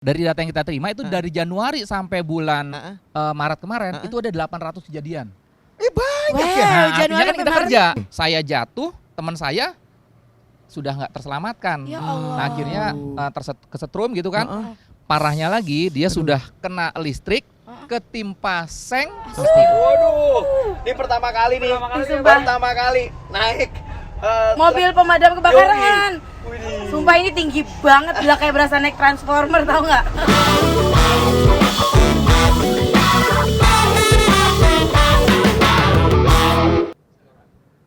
Dari data yang kita terima itu dari Januari sampai bulan Maret kemarin itu ada 800 kejadian. Banyak Wah, ya. Nah, artinya Januari kan sampai kita Maret. kerja. Saya jatuh, teman saya sudah nggak terselamatkan. Ya Allah. Nah, akhirnya kesetrum gitu kan. Parahnya lagi dia sudah kena listrik, ketimpa seng. Waduh, ini pertama kali nih. Sumpah. Pertama kali naik Mobil pemadam kebakaran. Widih. Sumpah ini tinggi banget, gila kayak berasa naik transformer, tau nggak?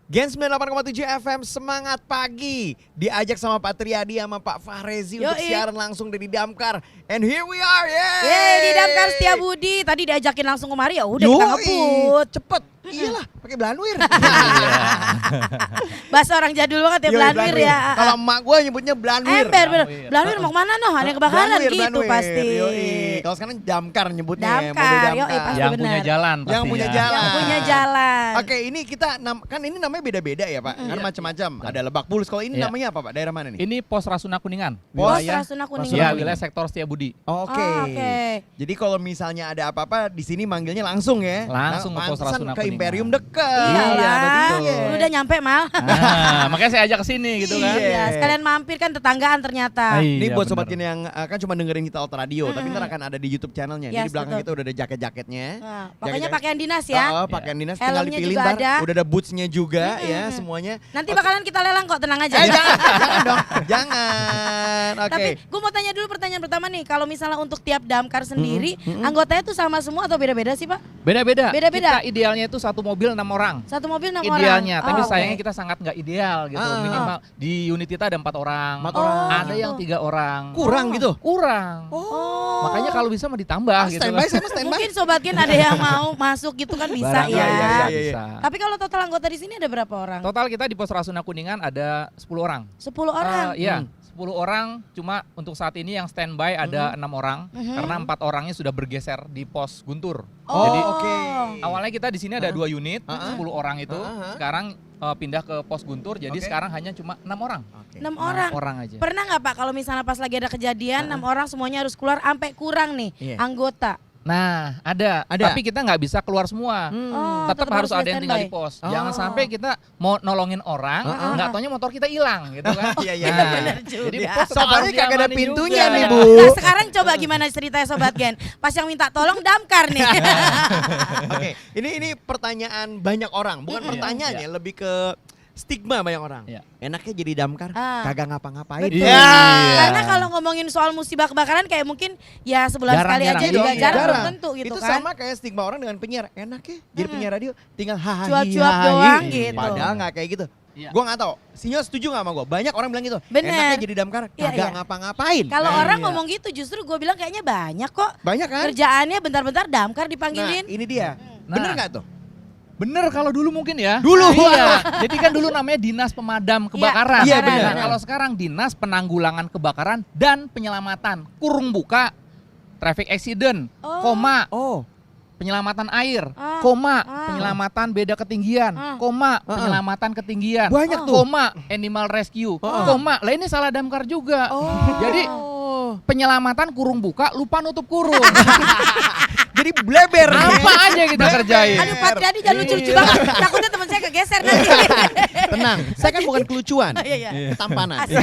Gen 98,7 FM Semangat Pagi diajak sama Pak Triadi sama Pak Fahrezi untuk Yoi. siaran langsung dari Damkar. And here we are, Yeay, di Damkar Setiabudi. Tadi diajakin langsung kemari, ya udah kita Yoi, ngebut. cepet. Iyalah, pakai Belanwir. Bahasa orang jadul banget ya, Yoi, Belanwir ya. Kalau emak gue nyebutnya Belanwir. Ember, bener. Belanwir mau kemana noh? Ada kebakaran Belanwir, gitu Belanwir. pasti. Yoi. Kalau sekarang Damkar nyebutnya ya, mobil Damkar, Damkar. yoi, pasti Yang benar. punya jalan pastinya. Yang punya jalan. Yang punya jalan. Oke, ini kita kan ini namanya beda-beda ya Pak. Kan macam-macam. Ada Lebak Bulus. Kalau ini Iya. namanya apa Pak? Daerah mana nih? Ini Pos Rasuna Kuningan. Pos Wilayah- Rasuna Kuningan. Ya, wilayah sektor Setiabudi. Oke. Oh, oke. Jadi kalau misalnya ada apa-apa di sini manggilnya langsung ya. Langsung ke Pos pantesan Rasuna ke Kuningan. Imperium dekat. Iyalah, betul. lu udah nyampe mal. Nah, makanya saya ajak ke sini gitu kan. Iya. Iya, sekalian mampir kan tetanggaan ternyata. Ini Iya, buat bener. sobat Gen yang kan cuma dengerin kita Alt Radio, tapi ntar akan ada di YouTube channelnya. Ini Yes, di belakang betul. kita udah ada jaket-jaketnya. Nah, pokoknya Jaket-jaket- pakaian dinas ya. pakaian dinas tinggal Helmnya dipilih juga ntar. ada. Udah ada bootsnya juga ya semuanya. Nanti bakalan kita lelang kok, tenang aja. Jangan dong, jangan. Oke. Tapi gue mau tanya dulu pertanyaan pertama nih, kalau misalnya untuk tiap damkar sendiri, anggotanya tuh sama semua atau beda-beda sih Pak? Beda-beda. Beda-beda. Kita idealnya itu satu mobil 6 orang. Satu mobil 6 orang? Idealnya, tapi Oh, oke. sayangnya kita sangat nggak ideal gitu. Minimal di unit kita ada 4 orang. 4 orang. Ada yang 3 orang. Kurang gitu. Kurang. Oh. Makanya kalau bisa mau ditambah gitu. Standby sama standby. Mungkin Sobat Gen ada yang mau masuk gitu kan bisa Barangkali ya. bisa, iya. bisa. Tapi kalau total anggota di sini ada berapa orang? Total kita di Pos Rasuna Kuningan ada 10 orang. 10 orang. Iya, 10 orang, cuma untuk saat ini yang standby ada 6 orang karena 4 orangnya sudah bergeser di Pos Guntur. Oh. Jadi Oke. awalnya kita di sini ada 2 unit, 10 orang itu. Sekarang pindah ke Pos Guntur, jadi Oke. sekarang hanya cuma 6 orang. 6 orang. 6 orang aja. Pernah nggak Pak kalau misalnya pas lagi ada kejadian 6 orang semuanya harus keluar sampai kurang nih Iya. anggota? Nah, ada. Ada. Tapi kita nggak bisa keluar semua. Oh, Tetap harus ada yang tinggal di standby. pos. Jangan sampai kita mau nolongin orang, nggak taunya motor kita hilang gitu kan. Iya, iya. Nah, Bener juga. Jadi pos tetap Soalnya harus kagak ada diamanin pintunya juga. nih, Bu. Nah sekarang coba gimana ceritanya Sobat Gen? Pas yang minta tolong damkar nih. Oke, ini pertanyaan banyak orang, bukan pertanyaannya, lebih ke stigma banyak orang. Iya. Enaknya jadi damkar, Ah. kagak ngapa-ngapain. Betul. Iya. Karena kalau ngomongin soal musibah kebakaran kayak mungkin ya sebulan Jarang, sekali aja jarang. juga Iya, jarang jarang. belum tentu gitu Itu kan. sama kayak stigma orang dengan penyiar. Enaknya jadi penyiar radio tinggal hahaha. Cuap-cuap doang gitu. Padahal nggak kayak gitu. Iya. Gue nggak tahu. Sinyal setuju nggak sama gue? Banyak orang bilang gitu. Bener. Enaknya jadi damkar, Iya, kagak iya. ngapa-ngapain. Kalau Nah, orang iya. ngomong gitu justru gue bilang kayaknya banyak kok. banyak kan? Kerjaannya bentar-bentar damkar Nah, dipanggilin. ini dia. Nah. Bener nggak tuh? Bener kalau dulu mungkin ya. Dulu. Iya. Jadi kan dulu namanya Dinas Pemadam Kebakaran. Iya, benar. Nah, kalau sekarang Dinas Penanggulangan Kebakaran dan Penyelamatan. Kurung buka traffic accident, Oh. koma Oh. penyelamatan air, Ah. koma Ah. penyelamatan beda ketinggian, Ah. koma penyelamatan ketinggian, Banyak tuh. koma animal rescue, koma. Lah ini salah damkar juga. Jadi penyelamatan kurung buka lupa nutup kurung. Jadi bleber. Apa aja kita kerjain. Aduh Pak Triadi jangan lucu-lucu Iya. banget. Takutnya teman saya kegeser nanti. Tenang, saya kan bukan kelucuan. Iya, iya. Ketampanan. Asik.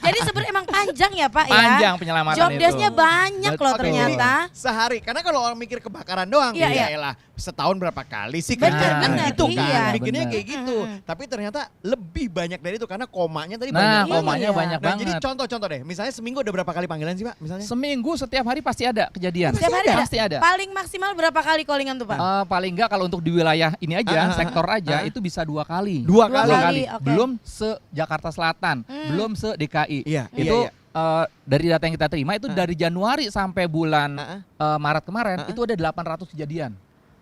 Jadi sebenarnya emang panjang ya Pak ya. Panjang penyelamatan Job itu. desk-nya banyak loh Betul. ternyata. Sehari, karena kalau orang mikir kebakaran doang, Iya, ya iya. elah, setahun berapa kali sih Bener, kerjaan bener, gitu kan, iya. bikinnya Bener. kayak gitu. Tapi ternyata lebih banyak dari itu karena komanya tadi Nah, banyak. komanya Iya. banyak Nah, jadi banget. contoh-contoh deh, misalnya seminggu ada berapa kali panggilan sih Pak? Misalnya? Seminggu setiap hari pasti ada kejadian. Setiap hari ada? Pasti ada. Paling maksimal berapa kali callingan tuh Pak? Paling enggak kalau untuk di wilayah ini aja, sektor aja, itu bisa 2 kali. Dua Dua kali. kali. Oke. Belum se Jakarta Selatan, belum se DKI. Iya, Itu iya, dari data yang kita terima itu dari Januari sampai bulan Heeh. Maret kemarin itu ada 800 kejadian.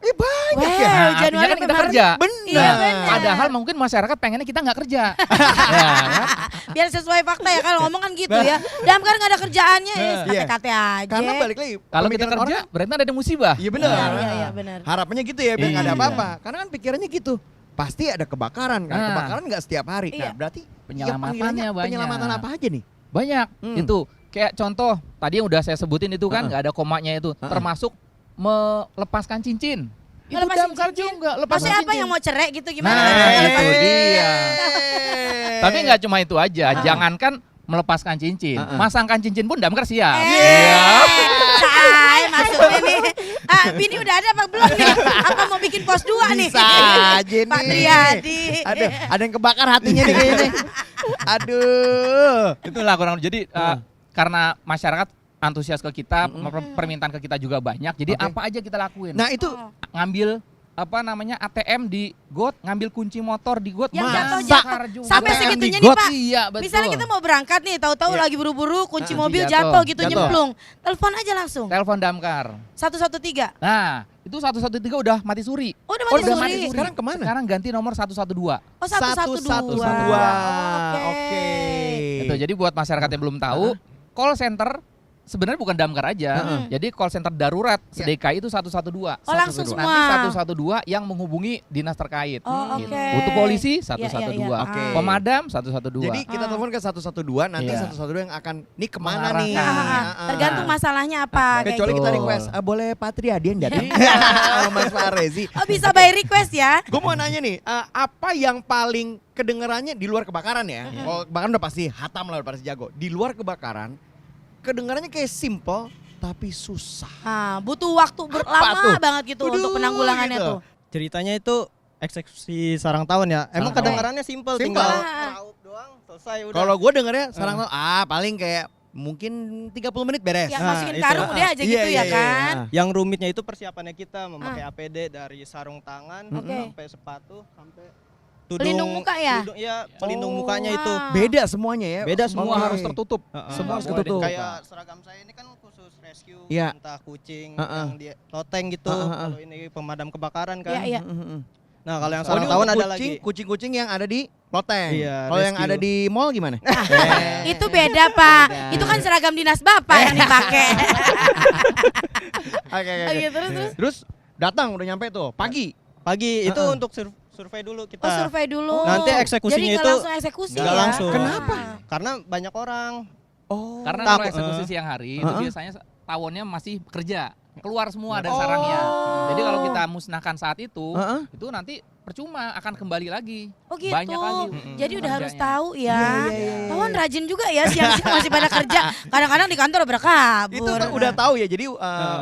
Banyak Wah, ya. Nah, Januari artinya kan kita sampai Maret. kerja. Bener. Iya, bener. Padahal mungkin masyarakat pengennya kita nggak kerja. Ya, kan? Biar sesuai fakta ya kalau ngomong kan gitu ya. Damkar nggak ada kerjaannya, Iya. kate-kate aja. Karena balik lagi, Kalau kita pemikiran kerja orang- berarti ada musibah. Iya benar. Iya, benar. Harapannya gitu ya, biar nggak ada Iya. apa-apa. Karena kan pikirannya gitu. Pasti ada kebakaran kan. Nah. Kebakaran nggak setiap hari. Iya. Nah, berarti Penyelamatannya panggilannya banyak. penyelamatan apa aja nih? Banyak. Hmm. Itu Kayak contoh tadi yang udah saya sebutin itu kan nggak ada komanya itu, termasuk melepaskan cincin. Itu Melepas damkar cincin? juga, lepaskan Maksudnya apa cincin. yang mau cerai gitu gimana? Nah, itu Lepas- dia. Tapi nggak cuma itu aja, jangankan melepaskan cincin, masangkan cincin pun damkar siap. Say, masuknya nih. Bini udah ada apa belum nih? Apa mau bikin pos 2 nih? Bisa aja nih. Pak Triadi. Aduh, ada yang kebakar hatinya nih kayaknya nih. Aduh. Itulah kurang lebih. Jadi karena masyarakat antusias ke kita, permintaan ke kita juga banyak. Jadi Oke. apa aja kita lakuin. Nah itu Ngambil ATM di got, ngambil kunci motor di got, Yang jatuh bakar juga. Sampai ATM segitunya di nih got. Pak. Iya, betul. Misalnya kita mau berangkat nih, tahu-tahu Iya. lagi buru-buru kunci Nah, mobil jatuh. jatuh gitu Jatuh. nyemplung. Telepon aja langsung. Telepon damkar. 113. Nah, itu 113 udah mati suri. Oh, udah Oh, mati udah suri. mati suri. Sekarang kemana? Sekarang ganti nomor 112. Oh, 112. 112. Oke. Oke. Itu jadi buat masyarakat yang belum tahu, call center sebenarnya bukan damkar aja. Jadi call center darurat sedekai itu 112. Oh, langsung Nanti semua. 112 yang menghubungi dinas terkait. Oh, Gitu. oke. Untuk polisi Iya, iya, 112. iya. Oke. Pemadam 112. Jadi kita telepon ke 112, nanti Iya. 112 yang akan nih kemana nih? Mengarahkan. Tergantung masalahnya apa. kayak Kecuali gitu. kita Betul. request, boleh Pak Triadi yang datang? Iya. Sama Mas Farezi. Oh, bisa by request ya? Gue mau nanya nih, apa yang paling kedengerannya di luar kebakaran ya? Kalau kebakaran udah pasti hatam lah, udah pasti jago. Di luar kebakaran, kedengarannya kayak simple tapi susah. Nah, butuh waktu tuh? lama banget gitu Waduh, untuk penanggulangannya gitu. tuh. Ceritanya itu eksekusi sarang tawon ya. Emang Sarang kedengarannya simple, Simple. tinggal Ah. raup doang, selesai udah. Kalau gue dengernya sekarang paling kayak mungkin 30 menit beres. Yang Nah, masukin itu. karung udah aja Iya, gitu iya, ya iya. kan? yang rumitnya itu persiapannya kita memakai APD dari sarung tangan Oke. sampai sepatu sampai tudung. Pelindung muka ya? Iya, pelindung Oh. mukanya itu. Wow. Beda semuanya ya. Beda Semua Oke. harus tertutup. Semua harus Nggak boleh ketutup. dibuka. Kayak seragam saya ini kan khusus rescue, Iya. entah kucing Heeh. yang di loteng gitu. Kalau ini pemadam kebakaran kan. Iya, iya. Nah, kalau yang Oh, sarang ini tawon untuk ada lagi. kucing-kucing yang ada di loteng. Iya, Kalau yang rescue. ada di mall gimana? Itu beda, Pak. Itu kan seragam dinas Bapak yang dipakai. Oke, oke, Oh, oke. iya, terus. Terus datang udah nyampe tuh pagi. Pagi itu Heeh. untuk survei dulu kita. Oh, survei dulu. Nanti eksekusinya Jadi nggak itu langsung eksekusi nggak ya? langsung. Kenapa? Karena banyak orang. Oh. Karena Tak- kalau eksekusi siang hari itu Heeh. biasanya tawonnya masih bekerja, keluar semua dari Oh. sarangnya. Jadi kalau kita musnahkan saat itu Heeh. nanti percuma akan kembali lagi. Oh gitu. Banyak lagi. Jadi udah harus kerjanya. tahu ya. Iya, iya, iya. Tawon rajin juga ya siang-siang masih pada kerja. Kadang-kadang di kantor udah kabur. Itu udah tahu ya. Jadi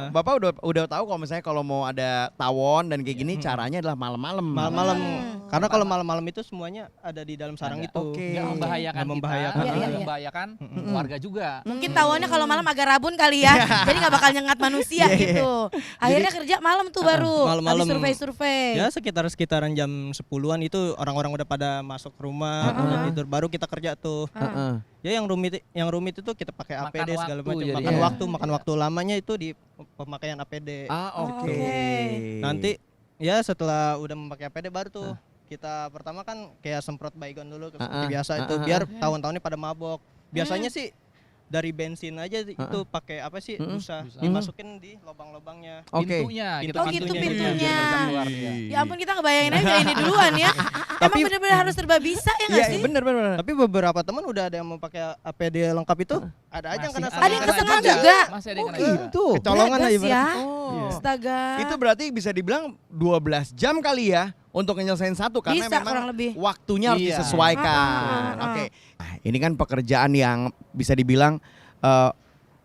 Bapak udah tahu kalau misalnya kalau mau ada tawon dan kayak gini caranya adalah malam-malam. Malam-malam. Karena kalau malam-malam itu semuanya ada di dalam sarang Ada. itu. Oke. Nggak membahayakan Nggak membahayakan. kita, Iya, iya, nggak iya. membahayakan warga juga. Mungkin tawonnya kalau malam agak rabun kali ya. Jadi nggak bakal nyengat manusia Iya, iya. gitu. Akhirnya kerja malam tuh baru. Malam-malam. Habis survei-survei. Ya sekitaran jam 10-an itu orang-orang udah pada masuk rumah, udah tidur, baru kita kerja tuh. Heeh. Ya yang rumit itu kita pakai Makan APD segala waktu macam, jadi. makan Iya. makan waktu lamanya itu di pemakaian APD. Oke. Oke. Nanti ya setelah udah memakai APD baru tuh kita pertama kan kayak semprot baygon dulu seperti biasa itu biar tawon-tawonnya pada mabok. Biasanya sih dari bensin aja itu pakai apa sih busa dimasukin di lubang-lubangnya. Oke. Pintunya, Pintu- Oh gitu pintunya. pintunya. Bisa keluar, ya. Ya ampun kita ngebayangin aja ini duluan ya. Emang bener-bener harus serba bisa ya nggak Iya, sih? bener bener. Tapi beberapa teman udah ada yang mau pakai APD lengkap itu, ada aja yang kena Ada yang sarang. kesengat juga. Masih ada yang Oh, kena juga. Itu. Kecolongan lah Bregas ibaratnya. ya. Oh. Astaga. Itu berarti bisa dibilang 12 jam kali ya untuk nyelesain satu karena Bisa, memang kurang lebih. waktunya harus Iya. disesuaikan. Ah. Oke. Nah, ini kan pekerjaan yang bisa dibilang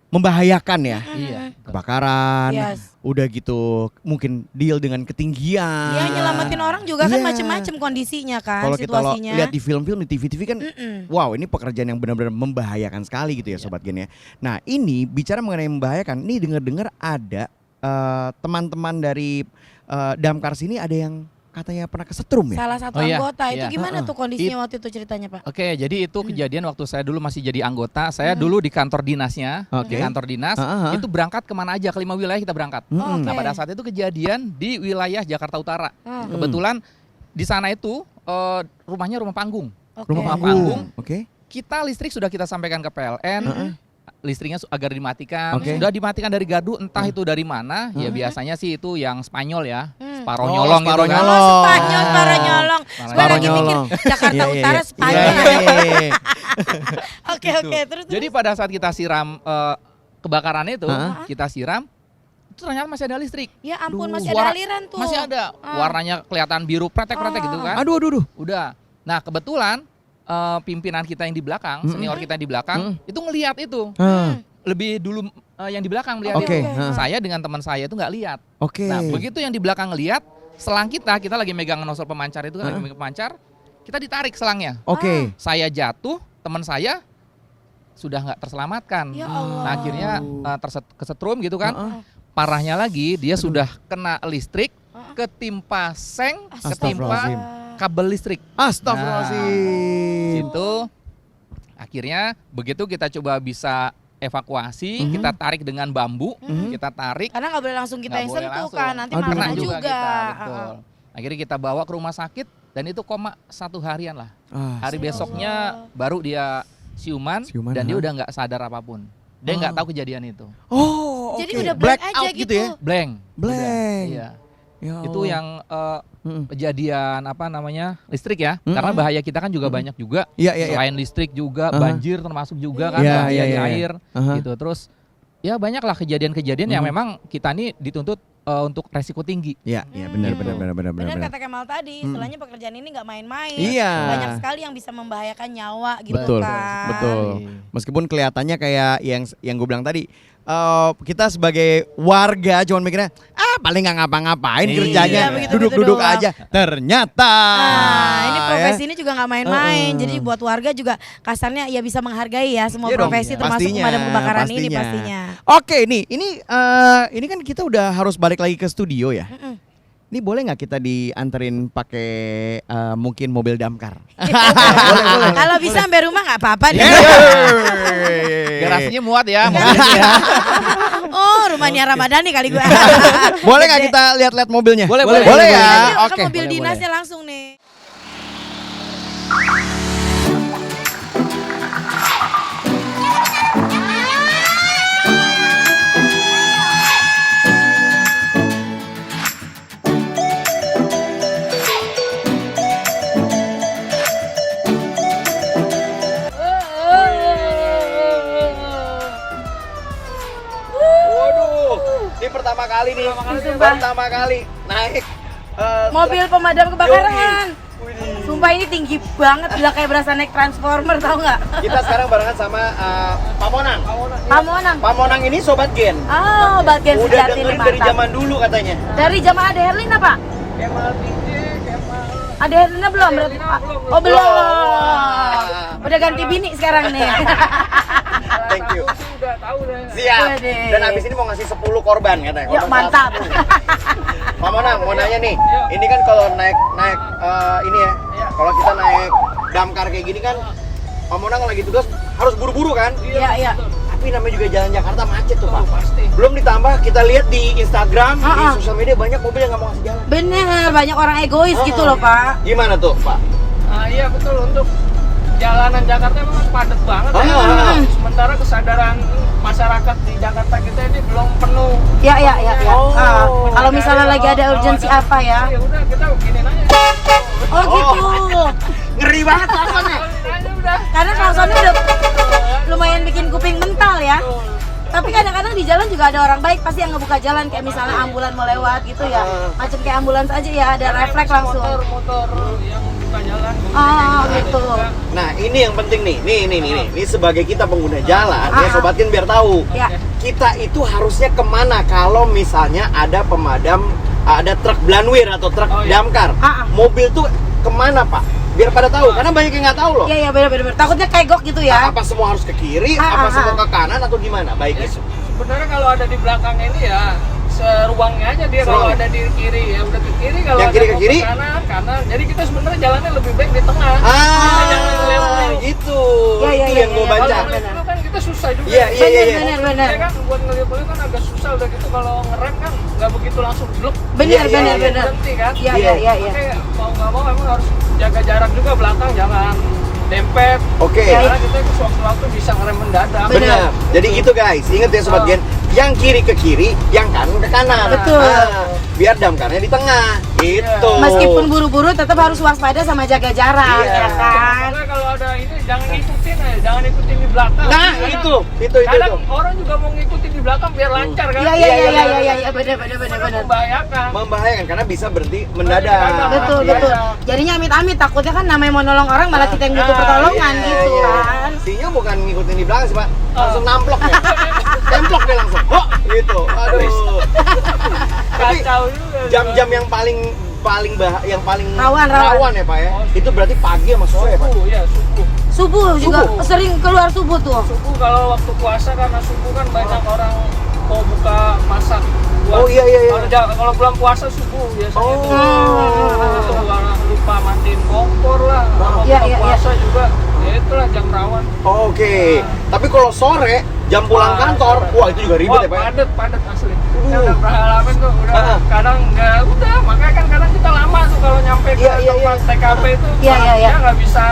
membahayakan ya. Iya. Kebakaran, Yes. udah gitu mungkin deal dengan ketinggian. Ya nyelamatin orang juga kan Iya. macem-macem kondisinya kan, Kalau kita situasinya. lihat di film-film di TV-TV kan, Mm-mm. wow ini pekerjaan yang benar-benar membahayakan sekali gitu ya Sobat Gen ya. Nah ini bicara mengenai membahayakan, ini dengar-dengar ada teman-teman dari Damkar sini ada yang katanya pernah kesetrum ya? Salah satu Oh, iya. anggota itu Iya. gimana tuh kondisinya waktu itu ceritanya Pak? Oke, jadi itu kejadian waktu saya dulu masih jadi anggota. Saya dulu di kantor dinasnya, Oke. di kantor dinas. Itu berangkat kemana aja, ke 5 wilayah kita berangkat. Oh, Nah oke. pada saat itu kejadian di wilayah Jakarta Utara. Hmm. Kebetulan di sana itu rumahnya rumah panggung. Oke. Rumah panggung. Oke. Kita listrik sudah kita sampaikan ke PLN. listriknya agar dimatikan. Oke. Sudah dimatikan dari gardu, entah itu dari mana. Ya biasanya sih itu yang Spanyol ya, separuh Oh, nyolong gitu separuh kan. nyolong. Oh, Spanyol, para nyolong. Gue Para lagi mikir nyolong. Jakarta Iya, iya, Utara iya. Spanyol. Iya. Oke, Gitu. oke, terus. Jadi pada saat kita siram kebakaran itu, Hah? kita siram, itu ternyata masih ada listrik. Ya ampun, Duh, masih ada suara- aliran tuh. Masih ada, warnanya kelihatan biru pretek-pretek gitu kan. Aduh, aduh, aduh. Udah. Nah kebetulan pimpinan kita yang di belakang, senior kita yang di belakang, itu ngelihat itu. Lebih dulu yang di belakang melihat Oke, itu. hah. Saya dengan teman saya itu nggak lihat. Oke. Nah begitu yang di belakang ngelihat, selang kita lagi megang nosel pemancar itu kan, lagi megang pemancar, kita ditarik selangnya. Oke. Saya jatuh, teman saya sudah nggak terselamatkan. Ya Allah. Nah akhirnya kesetrum gitu kan. Parahnya lagi dia sudah kena listrik, ketimpa seng, ketimpa Astagfirullahaladzim. kabel listrik. Astagfirullahaladzim. Itu akhirnya begitu kita coba bisa evakuasi, kita tarik dengan bambu, kita tarik. Karena nggak boleh langsung kita Nggak yang boleh sentuh langsung. kan, nanti Aduh. makna Kena juga. kita, betul. Akhirnya kita bawa ke rumah sakit dan itu koma 1 harian lah. Ah, Hari besoknya baru dia siuman, Siuman, dan dia ha? udah nggak sadar apapun. Dia nggak tahu kejadian itu. Oh, Jadi oke. udah black Black aja out gitu. ya? Blank. Blank. Udah, iya. Ya Itu Allah. yang Mm-mm. kejadian apa namanya listrik ya. Karena bahaya kita kan juga banyak juga. Iya, iya, iya. Selain listrik juga Aha. banjir termasuk juga kan, Iya, bahaya iya, di iya. air Aha. gitu. Terus ya banyaklah kejadian-kejadian yang memang kita nih dituntut untuk resiko tinggi. Iya, iya benar Gitu. benar. Benar kata Kemal tadi, istilahnya pekerjaan ini nggak main-main. Iya. Banyak sekali yang bisa membahayakan nyawa gitu Betul, kan. betul. Iya. Meskipun kelihatannya kayak yang gue bilang tadi, kita sebagai warga cuman mikirnya, paling nggak ngapa-ngapain Iya, kerjanya, begitu-gitu duduk-duduk doang. aja. Ternyata. Nah, ini profesi ya. ini juga nggak main-main. Jadi buat warga juga kasarnya ya bisa menghargai ya semua Iya dong, profesi termasuk pastinya, pemadam kebakaran ini pastinya. pastinya. Oke nih, ini kan kita udah harus balik lagi ke studio ya. Ini boleh nggak kita dianterin pakai mungkin mobil damkar? Kalau bisa sampai rumah nggak apa-apa deh. Garasinya muat ya mobilnya ya. Oh, rumahnya Ramadhani kali gua. Boleh nggak kita lihat-lihat mobilnya? Boleh, boleh boleh, ya. Nanti ke Oke. mobil boleh, dinasnya langsung nih. Waduh, ini pertama kali nih. Pertama kali naik Mobil pemadam kebakaran. Sumpah ini tinggi banget, udah kayak berasa naik transformer, tau nggak? Kita sekarang barengan sama Pamonang. Pamonang. Pamonang ini sobat Gen. Oh, bagian Udah sejati nih dengerin dari mantap. zaman dulu katanya. Dari zaman Ade Herlina, Pak? Ade Herlina belum berarti? Oh, belum. Wah. Udah ganti bini sekarang nih. Thank you. Siap. Waduh. Dan abis ini mau ngasih 10 korban katanya. Yuk, Korban mantap. Pak Monang mau nanya nih, ini kan kalau naik ini ya, kalau kita naik damkar kayak gini kan, Pak Monang lagi tugas harus buru-buru kan? Iya, iya. Tapi namanya juga jalan Jakarta macet tuh Pak. Belum ditambah kita lihat di Instagram, di sosial media banyak mobil yang nggak mau ngasih jalan. Bener, banyak orang egois gitu loh, Pak. Gimana tuh Pak? Iya betul, untuk jalanan Jakarta memang padat banget ya. Sementara kesadaran masyarakat di Jakarta kita ini belum penuh. Ya, ya, ya, ya. Oh. Kalau misalnya lagi ada urgensi apa ya? Ya udah kita beginin aja. Oh, gitu. Ngeri banget rasanya. Beginin aja udah. Karena klaksonnya udah lumayan bikin kuping mental ya. Tapi kadang-kadang di jalan juga ada orang baik pasti yang ngebuka jalan, kayak misalnya ambulan mau lewat gitu ya. Macam kayak ambulans aja ya, ada refleks langsung. Motor yang buka jalan. Oh, gitu. Nah ini yang penting nih, nih sebagai kita pengguna jalan, ya sobatin biar tahu. Ya. Kita itu harusnya kemana kalau misalnya ada pemadam, ada truk Blanwir atau truk damkar. Mobil tuh kemana Pak? Biar pada tahu, karena banyak yang nggak tahu loh. Iya, iya, bener-bener. Takutnya kegok gitu ya. Apa semua harus ke kiri, apa semua ke kanan atau gimana? Baik itu. Sebenarnya kalau ada di belakang ini ya seruangnya aja dia. Kalau ada di kiri ya udah ke kiri, kalau Yang ada kiri ke mau kiri? kanan. Jadi kita sebenarnya jalannya lebih baik di tengah. Jangan ngelewat. Gitu. Iya, iya, Itu iya, yang gue iya. baca. Kalau itu kan kita susah juga. Iya, iya, iya. Bener. Ya kan buat ngelip-ngelip kan agak susah, udah gitu kalau ngerem kan nggak begitu langsung blok. Bener, Iya, iya, bener. Berhenti kan. Iya, iya, iya, iya. Makanya mau nggak mau emang harus jaga jarak juga belakang, jangan dempet. Oke. Karena kita itu sewaktu-waktu bisa ngerem mendadak. Benar. Jadi gitu guys, ingat ya sobat Gen, yang kiri ke kiri, yang kanan ke kanan. Betul. Biar damkarnya di tengah. Gitu. Meskipun buru-buru tetap harus waspada sama jaga jarak, Iya. ya kan? Makanya kalau ada ini jangan ikutin aja, jangan ikutin di belakang. Nah, Kadang- itu. Kadang orang juga mau ngikutin di belakang biar lancar kan. Iya, benar. Membahayakan karena bisa berhenti mendadak. Betul. Jadinya amit-amit, takutnya kan namanya mau nolong orang malah kita yang butuh pertolongan gitu kan. Sinya bukan ngikutin di belakang sih Pak, langsung namplok ya. Templok dia langsung. Oh, gitu. Aduh. Tapi Kacau juga. jam-jam yang paling Rawan. ya Pak ya. Itu berarti pagi sama sore ya Pak. Subuh ya, subuh. Subuh juga sering keluar subuh tuh. Subuh kalau waktu puasa karena subuh kan banyak orang mau buka masak. Oh, iya. Kalau bulan puasa subuh biasanya tuh. Oh. Tuh, orang lupa matiin kompor lah. Kalau Iya, buka iya, puasa juga, ya itulah jam rawan. Oke. Tapi kalau sore jam pulang kantor, wah itu juga ribet Wah, ya Pak. ya? padet asli. Saya udah berhalaman tuh, kadang udah, makanya kan kadang kita lama tuh kalau nyampe ke tempat TKP itu. Iya. Ya nggak bisa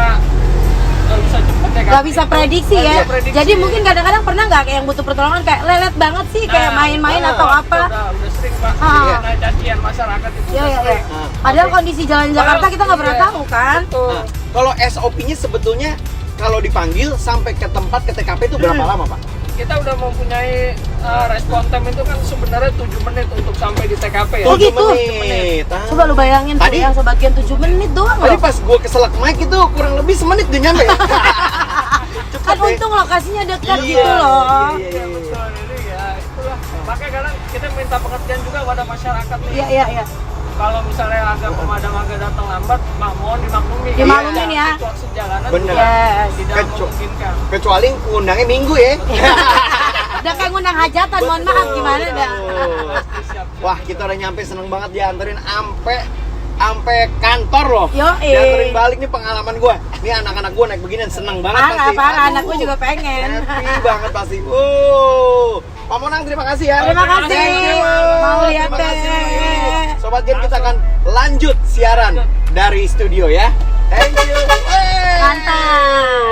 cepet ya kan. Gak bisa prediksi Nggak ya. bisa prediksi. Jadi mungkin kadang-kadang pernah nggak kayak yang butuh pertolongan kayak lelet banget sih kayak main-main atau apa. Udah sering Pak. Ah. Nah, cacian masyarakat itu Iya. udah sering. Padahal kondisi jalan Jakarta kita nggak pernah Iya. tahu kan. Betul. Nah, kalau SOP-nya sebetulnya kalau dipanggil sampai ke tempat ke TKP itu berapa lama Pak? Kita udah mempunyai respon time itu kan sebenarnya 7 menit untuk sampai di TKP ya. Oh, gitu? 7 menit. Coba lu bayangin tuh Tadi- yang sebagian 7 menit doang Tadi loh. pas gue keselak mic itu kurang lebih semenit dia nyampe. Kan untung lokasinya dekat Iya, gitu loh. iya. Betul, ini ya itulah. Makanya kadang kita minta pengertian juga pada masyarakat nih. Iya. Kalau misalnya agak pemadam agak datang lambat, mohon dimaklumi. Dimaklumin ya. Situasi jalanan Bener. juga Yes. tidak Kecu- memungkinkan. Kecuali undangnya minggu ya. Udah kayak ngundang hajatan, mohon maaf gimana dah. Siap. Wah, kita udah nyampe, seneng banget dianterin ampe kantor loh. Yoi. Dianterin balik nih pengalaman gue. Nih anak-anak gue naik beginian seneng banget pasti. Parah, Aduh, anak gue juga pengen. happy banget pasti. Pak Monang terima kasih ya. Terima kasih. Thank you. Mau lihat Terima kasih. deh. Sobat Gen, kita akan lanjut siaran dari studio ya. Thank you. Wey. Mantap.